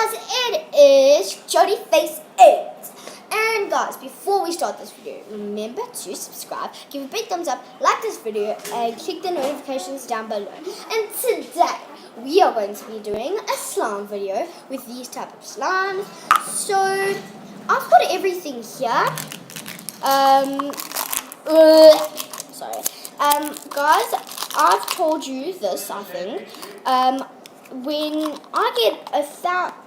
guys, it is Jody Face 8. And guys, before we start this video, remember to subscribe, give a big thumbs up, like this video, and click the notifications down below. And today, we are going to be doing a slime video with these type of slimes. So, I've got everything here. Sorry. Guys, I've told you this, I think. When I get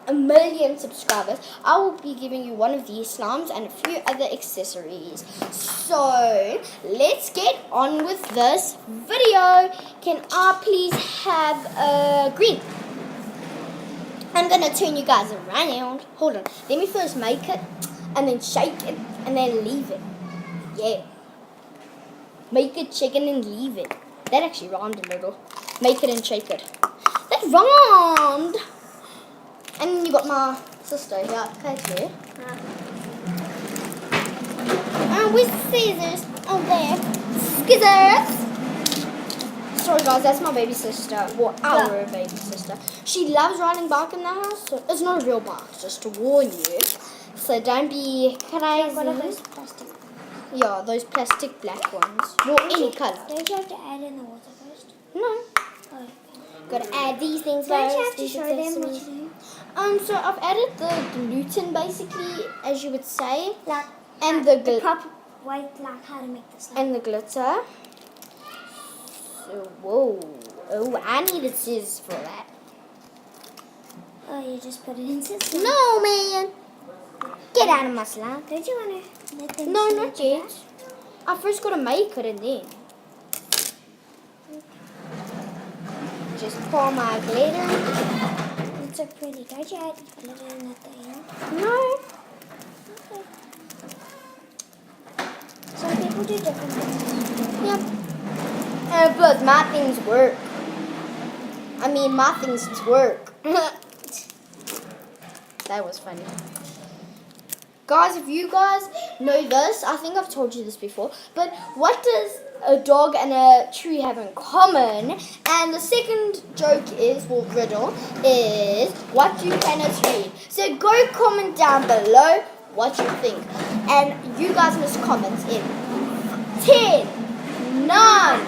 a million subscribers, I will be giving you one of these slimes and a few other accessories. So, let's get on with this video. Can I please have a green? I'm going to turn you guys around. Hold on. Let me first make it, and then shake it, and then leave it. Yeah. Make it, shake it, and leave it. That actually rhymed a little. Make it and shake it. That rhymed. And then you got my sister here. Okay, too. And with scissors on there. Scissors. Sorry guys, that's my baby sister. Well, our baby sister. She loves riding bike in the house. So it's not a real bike, just to warn you. So don't be crazy. What are those plastic? Yeah, those plastic black ones. Well, any colour. Don't you have to add in the water first? No. Oh. Gotta add these things Don't first. you have to show them what you do? So I've added the gluten basically, as you would say. Like, and the proper way, like how to make this. And the glitter. So, whoa. Oh, I needed scissors for that. Oh, you just put it in scissors? No, man. Get out of my slime. Don't you want to let them No, see not what you yet. I first gotta make it and then. Just pour my glitter. It's so pretty. Don't you add glitter in at the end? No. Okay. Some people do different things. Yep. And plus, my things work. I mean, my things work. That was funny. Guys, if you guys know this, I think I've told you this before, but what does a dog and a tree have in common? And the second joke is, well, riddle, is what do planets read? So go comment down below what you think. And you guys must comment in 10, 9,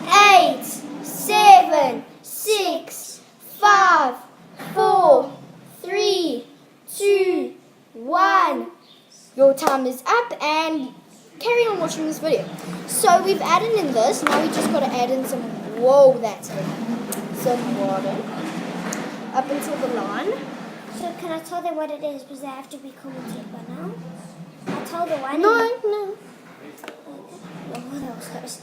8, 7, 6, 5, 4, 3, 2, 1. Your time is up and carry on watching this video. So we've added in this. Now we just got to add in some, whoa, that's it. Some water up until the line. So can I tell them what it is? Because they have to be commented by now. I told the one. No. Oh, that was close.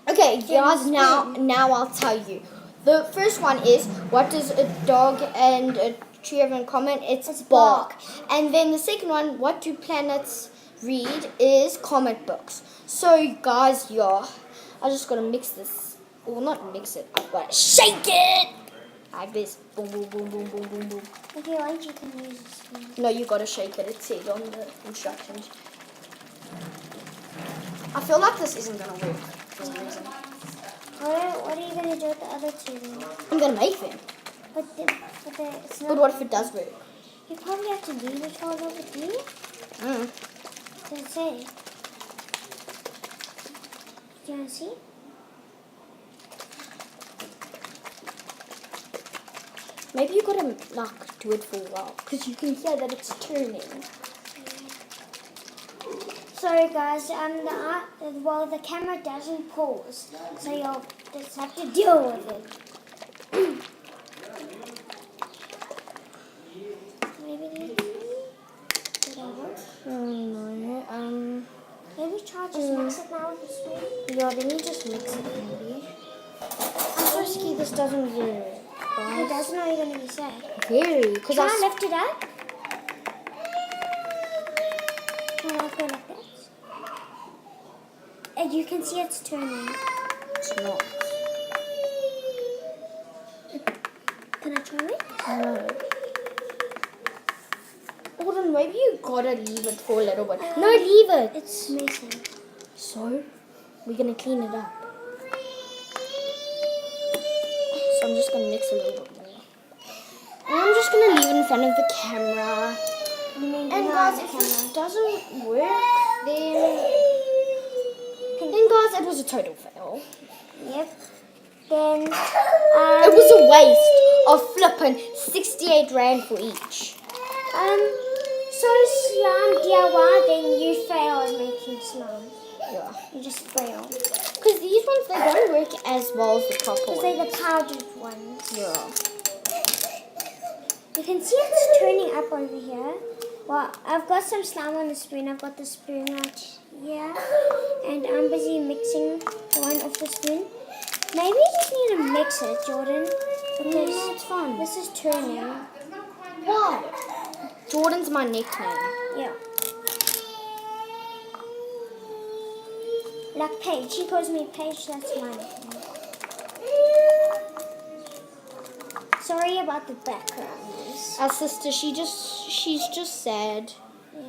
Okay, guys, now I'll tell you. The first one is, what does a dog and a tree have in common? It's bark. And then the second one, what do planets read, is comic books. So guys, yeah, I just gotta mix this. Well, not mix it, I've gotta shake it like this. Boom, boom, boom, boom, boom, boom, boom. If you want, you can use this one. No, you gotta shake it. It said on the instructions. I feel like this isn't gonna work for some reason. What are you going to do with the other two then? I'm gonna make them. It's not. But what if it does work? You probably have to leave it for a little bit, do you? Does it say? Do you want to see? Maybe you gotta like do it for a while because you can hear that it's turning. Sorry guys, the camera doesn't pause, so you'll just have to deal with it. Maybe did that work? No. Maybe try just mix it now with the spoon. Yeah, let me just mix it maybe. I'm so scared this doesn't work. It doesn't know you're going to be sad. Very, because Can I lift it up? Can I go like that? And you can see it's turning. It's not. Can I try it? No. Hold on, maybe you gotta leave it for a little bit. No, leave it. It's messy. So, we're gonna clean it up. So I'm just gonna mix a little bit more. And I'm just going to leave it in front of the camera. And guys, if it doesn't work, then guys, it was a total fail. Yep. Then It was a waste of flipping 68 rand for each. so slime DIY, then you fail at making slime. Yeah. You just fail. Because these ones, they don't work as well as the proper Because ones. they're the powdered ones. Yeah. You can see it's turning up over here. Well, I've got some slime on the spoon. I've got the spoon right here. And I'm busy mixing the one off the spoon. Maybe you just need to mix it, Jordan. Because No, it's fine. this is turning. Why? Jordan's my nickname. Yeah. Like Paige. She calls me Paige. That's my nickname. Sorry about the background noise. Our sister, she's just sad. Yeah.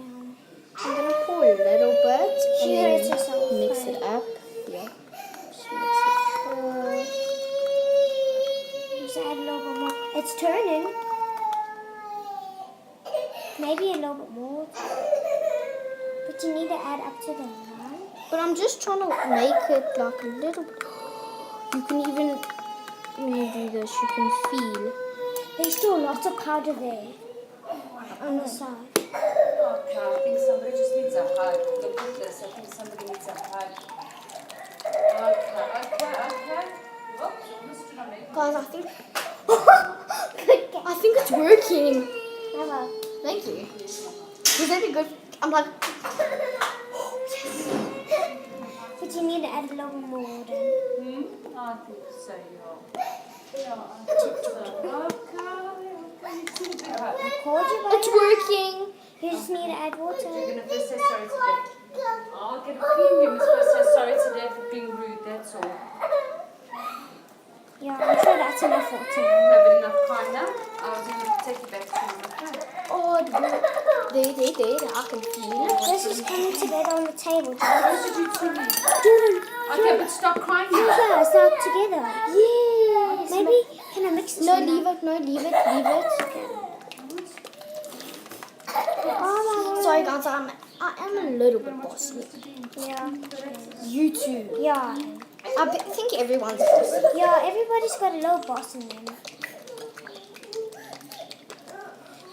I'm gonna pour a little bit She and hurts herself. then mix right? it up. Yeah. Just mix it. Just add a little bit more. It's turning. Maybe a little bit more. But you need to add up to the line. But I'm just trying to make it like a little bit. You can even, when you do this, you can feel. There's still lots of powder there on the side. Okay, I think somebody just needs a hug. Look at this. I think somebody needs a hug. Okay. Oops, almost did I make it? Guys, I think Good guess. I think it's working. Never. Thank you. Was that a good? I'm like. But you need to add a little more water. I think so, yeah. I think so. Okay, you see the big hug. I called you, It's buddy. working. You just need to add You're water. going to first say sorry to Dad. I'll get a cream. You must first say sorry to Dad for being rude, that's all. Yeah, I'm sure that's enough water. Have it enough kind now. I was going to take you back to your phone. Oh, there. I can feel it. This is coming together on the table. What did you do to me? Jordan, Okay, but stop crying now. yeah, it's not together. Yes. Maybe, can I mix this No, one leave up? it. No, leave it. Oh, Sorry, guys. I am a little bit bossy. yeah. You too. Yeah. I think everyone's bossy. Yeah, everybody's got a little boss in them.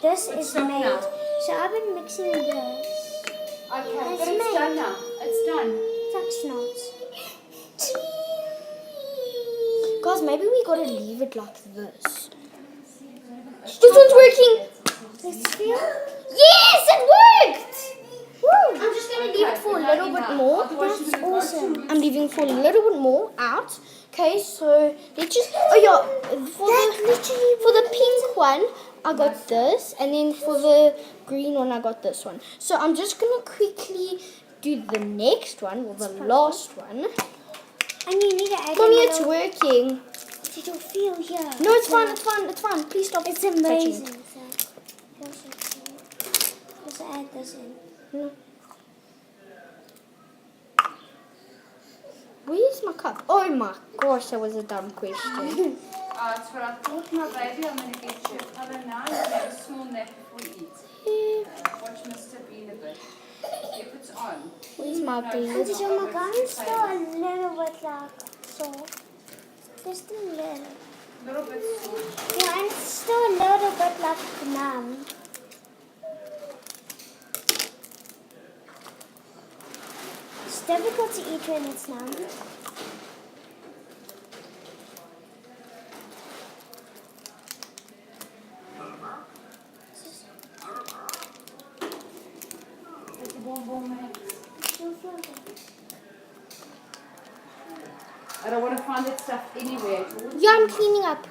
This is Stop made. now. So I've been mixing this. Okay, but It's it's made. done now. It's done. It's like snots. Guys, maybe we gotta leave it like this. This one's working. Let's feel. Yes, it worked. Woo! I'm just gonna leave it for a little bit more. That's awesome. I'm leaving for a little bit more out. Okay, so let's just. Oh yeah, for the pink one, I got this, and then for the green one, I got this one. So I'm just gonna quickly do the next one, or the last one. And you need to add Mommy, a it's little. working. It'll feel here. No, it's fine. It's fine. It's fine. Please stop. It's touching amazing. it. Let's add this in. No. Where's my cup? Oh my gosh, that was a dumb question. It's what I thought, my baby. I'm going to get you a color now. You can have a small nap before you eat. Watch Mr. Bean a bit. If it's on. Where's my And bean? did your gun's still a little bit like soft? Just a little. Little bit soft. Yeah, and it's still a little bit like numb. It's difficult to eat when it's numb. It's a bonbon mix. I don't want to find that stuff anywhere. Yeah, I'm cleaning up.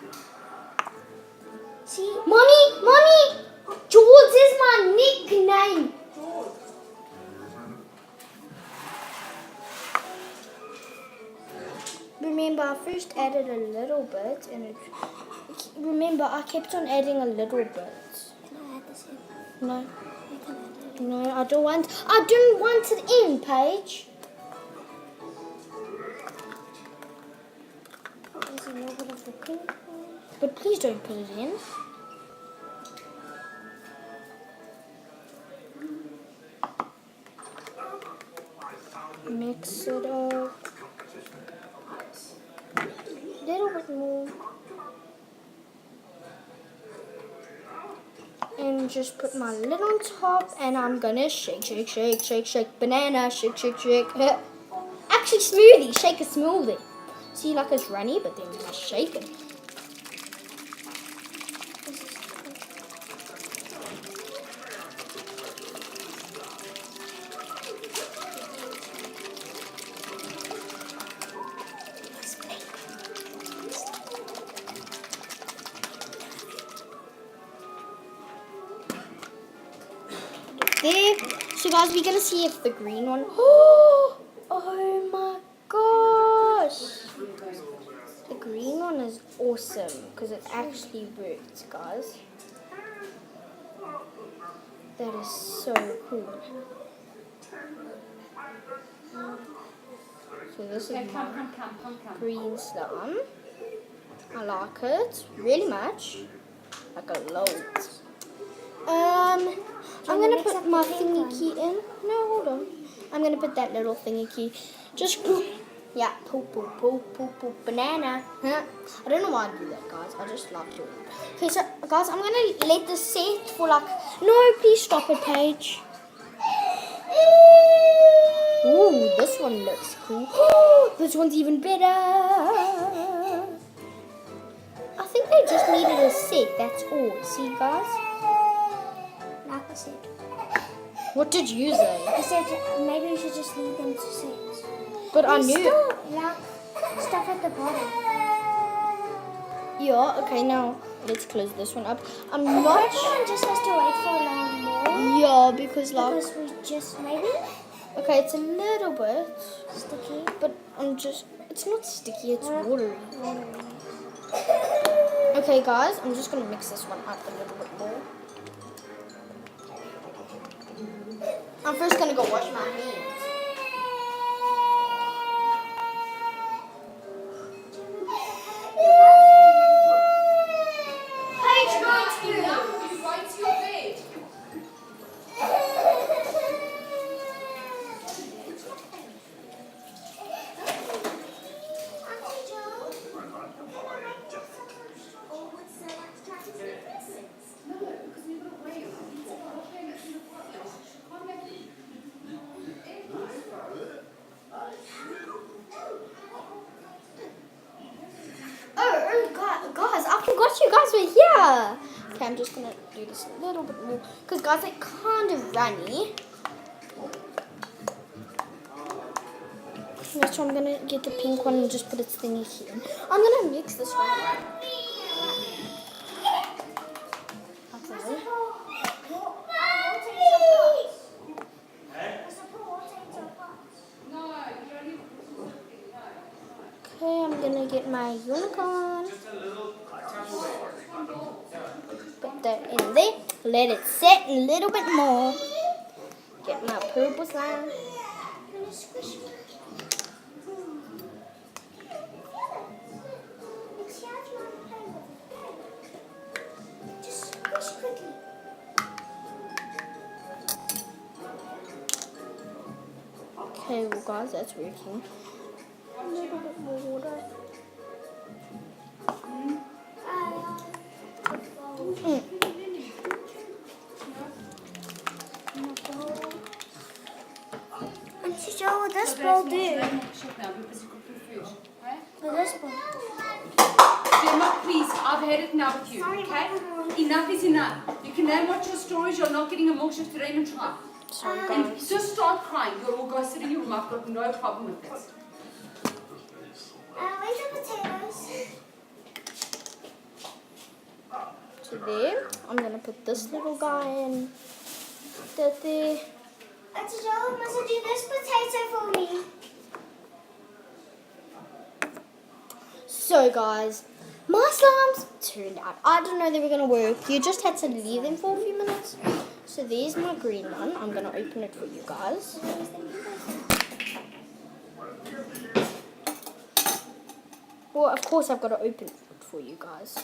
See? Mommy! George is my nickname. Remember, I first added a little bit, and remember, I kept on adding a little bit. Can I add this in? No, I can add it. no, I don't want it in, Paige. There's a little bit of the pink one. But please don't put it in. mix it up. A little bit more. And just put my lid on top, and I'm gonna shake, shake, shake, shake, shake. Banana, shake, shake, shake. Actually, smoothie, shake a smoothie. See, like it's runny, but then you must shake it. There. So guys, we're gonna see if the green one. Oh my gosh! The green one is awesome because it actually worked, guys. That is so cool. So this is Okay, my come. green slime. I like it really much, like a lot. I'm gonna put my thingy key in. No, hold on. I'm gonna put that little thingy key. Just yeah, poop, banana. Huh? I don't know why I do that, guys. I just like doing it. Okay, so guys, I'm gonna let this set for like. No, please stop it, Paige. Ooh, this one looks cool. This one's even better. I think they just needed a set. That's all. See, guys. Like I said. What did you say? I said maybe we should just leave them to sit. But I There's knew. still like stuff at the bottom. Yeah, okay, now let's close this one up. I'm The not purple one just has to wait for a long more. Yeah, because like Because we just maybe okay, it's a little bit sticky. but it's not sticky, it's watery. Watery. Okay guys, I'm just gonna mix this one up a little bit more. I'm first gonna go wash my hands. Guys, I forgot you guys were here. Okay, I'm just gonna do this a little bit more because guys, they're kind of runny. So I'm gonna get the pink one and just put its thingy here. I'm gonna mix this one. Okay, I'm gonna get my unicorn. Put that in there. Let it set a little bit more. Get my purple slime. Okay, well guys, that's working. A little bit more water. Auntie Jo, what does bowl do? What does bowl? Gemma, please, I've had it now with you, okay? Enough is enough. You can then watch your stories. You're not getting a milkshake to Raymond try. Sorry And guys. just start crying. You'll all go sit in your room. I've got no problem with this. Where's the potatoes? So there, I'm gonna put this little guy in. That there. Auntie Jo, must I do this potato for me? So guys, my slimes turned out. I didn't know they were gonna work. You just had to leave them for a few minutes. So there's my green one. I'm gonna open it for you guys. Well, of course I've got to open it for you guys.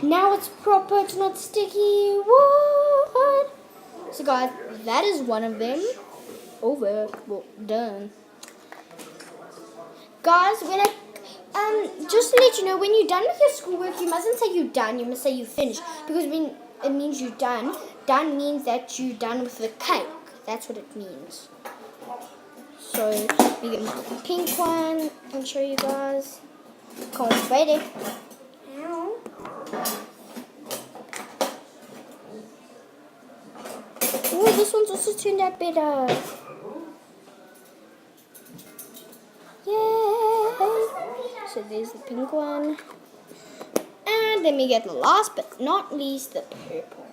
Now it's proper. It's not sticky. What? So guys, that is one of them. over. Well, done. Guys, when I just to let you know, when you're done with your schoolwork, you mustn't say you're done. You must say you're finished, because when it means you're done, done means that you're done with the cake. That's what it means. So let me get my pink one and show you guys. Come on, ready? Ow. Oh, this one's also turned out better. Yay! So there's the pink one. And then we get the last but not least, the purple.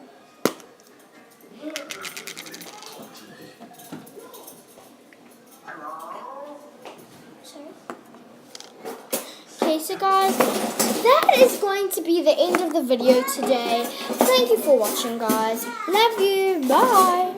Okay, so guys, that is going to be the end of the video today. Thank you for watching, guys. Love you. Bye.